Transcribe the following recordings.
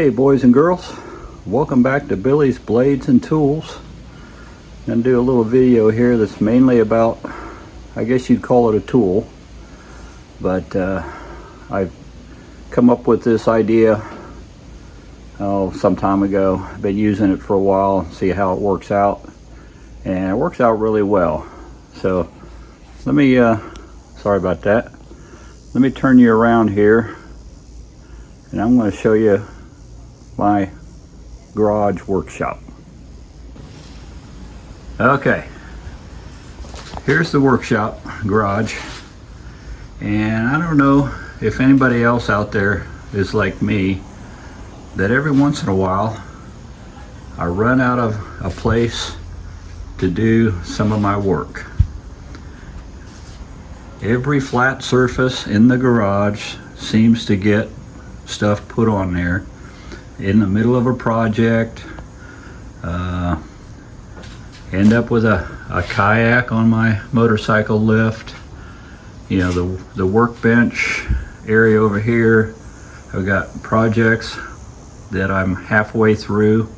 Hey boys and girls, welcome back to Billy's Blades and Tools. I'm going to do a little video here that's mainly about, I guess you'd call it a tool, but I've come up with this idea some time ago. I've been using it for a while, see how it works out, and it works out really well. So let me, sorry about that, let me turn you around here and I'm going to show you my garage workshop. Okay, here's the workshop garage, and I don't know if anybody else out there is like me, that every once in a while I run out of a place to do some of my work. Every flat surface in the garage seems to get stuff put on there in the middle of a project. End up with a kayak on my motorcycle lift. You know, the workbench area over here, I've got projects that I'm halfway through,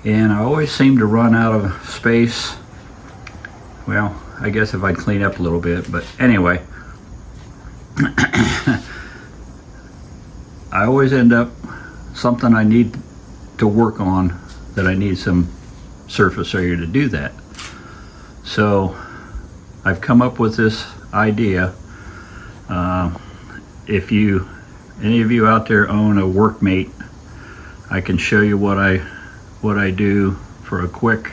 and I always seem to run out of space. Well, I guess if I'd clean up a little bit, but anyway, I always end up something I need to work on, that I need some surface area to do that. So I've come up with this idea. If any of you out there own a WorkMate, I can show you what I do for a quick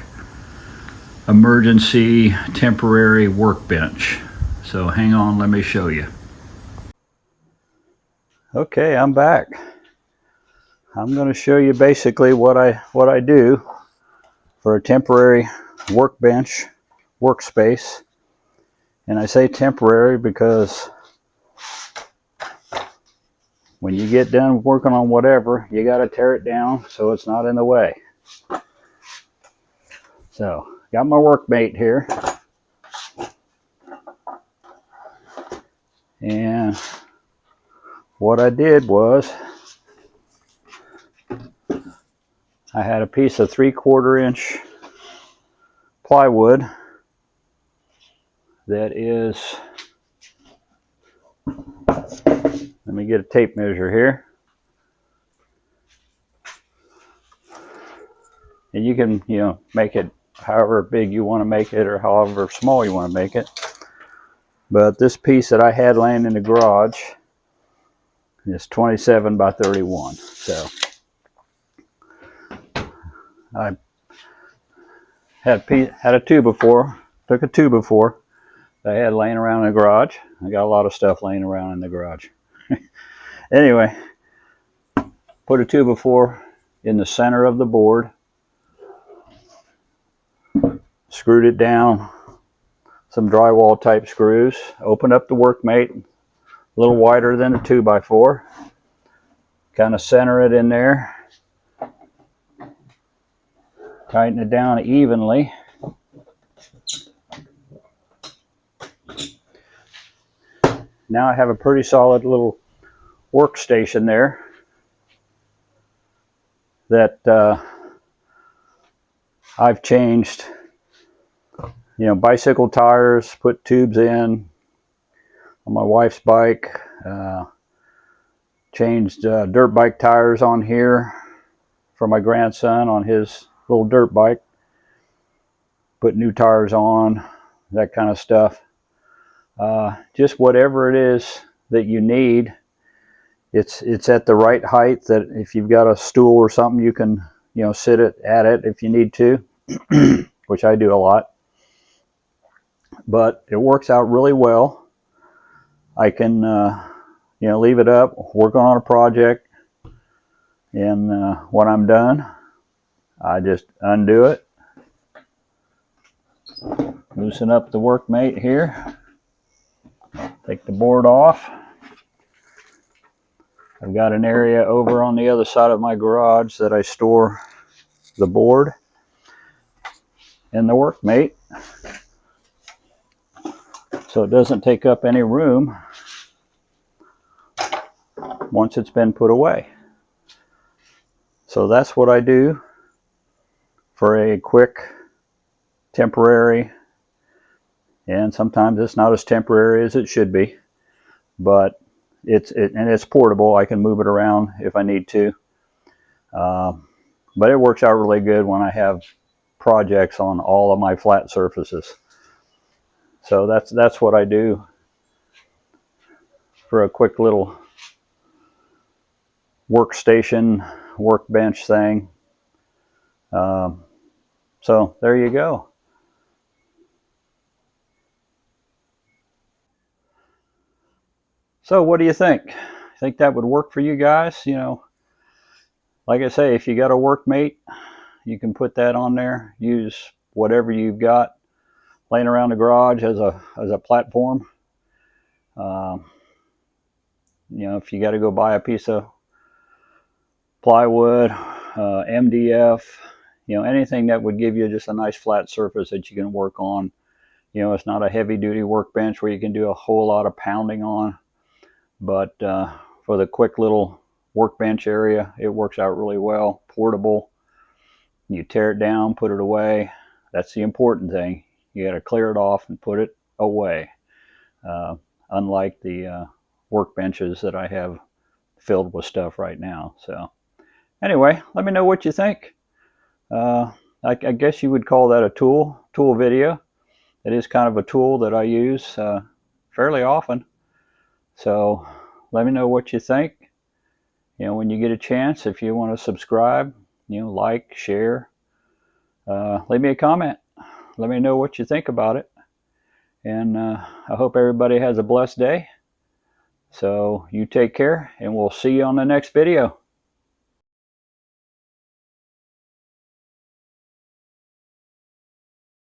emergency temporary workbench. So hang on, let me show you. Okay, I'm back. I'm going to show you basically what I do for a temporary workbench, workspace. And I say temporary because when you get done working on whatever, you got to tear it down so it's not in the way. So, got my WorkMate here. And what I did was, I had a piece of 3/4 inch plywood that is, let me get a tape measure here. And you can, make it however big you want to make it or however small you want to make it. But this piece that I had laying in the garage is 27 by 31. So I had a 2x4, took a 2x4 that I had laying around in the garage. I got a lot of stuff laying around in the garage. Anyway, put a 2x4 in the center of the board, screwed it down, some drywall type screws, opened up the WorkMate, a little wider than a 2x4, kind of center it in there, tighten it down evenly. Now I have a pretty solid little workstation there that I've changed, bicycle tires, put tubes in on my wife's bike, changed dirt bike tires on here for my grandson on his little dirt bike, put new tires on, that kind of stuff. Just whatever it is that you need. It's at the right height that if you've got a stool or something, you can sit at it if you need to, which I do a lot. But it works out really well. I can leave it up, work on a project, and when I'm done, I just undo it, loosen up the WorkMate here, take the board off. I've got an area over on the other side of my garage that I store the board and the WorkMate, so it doesn't take up any room once it's been put away. So that's what I do for a quick, temporary, and sometimes it's not as temporary as it should be, but it's portable. I can move it around if I need to. But it works out really good when I have projects on all of my flat surfaces. So that's what I do for a quick little workstation, workbench thing. So there you go. So what do you think? Think that would work for you guys? You know, like I say, if you got a workmate, you can put that on there. Use whatever you've got laying around the garage as a platform. Um, you know, if you got to go buy a piece of plywood, MDF, you know, anything that would give you just a nice flat surface that you can work on. You know, it's not a heavy duty workbench where you can do a whole lot of pounding on, but for the quick little workbench area, it works out really well. Portable. You tear it down, put it away. That's the important thing. You got to clear it off and put it away. Uh, Unlike the workbenches that I have filled with stuff right now. So anyway, let me know what you think. I guess you would call that a tool video. It is kind of a tool that I use fairly often. So let me know what you think. You know, when you get a chance, if you want to subscribe, you know, like, share, leave me a comment. Let me know what you think about it. And I hope everybody has a blessed day. So you take care, and we'll see you on the next video.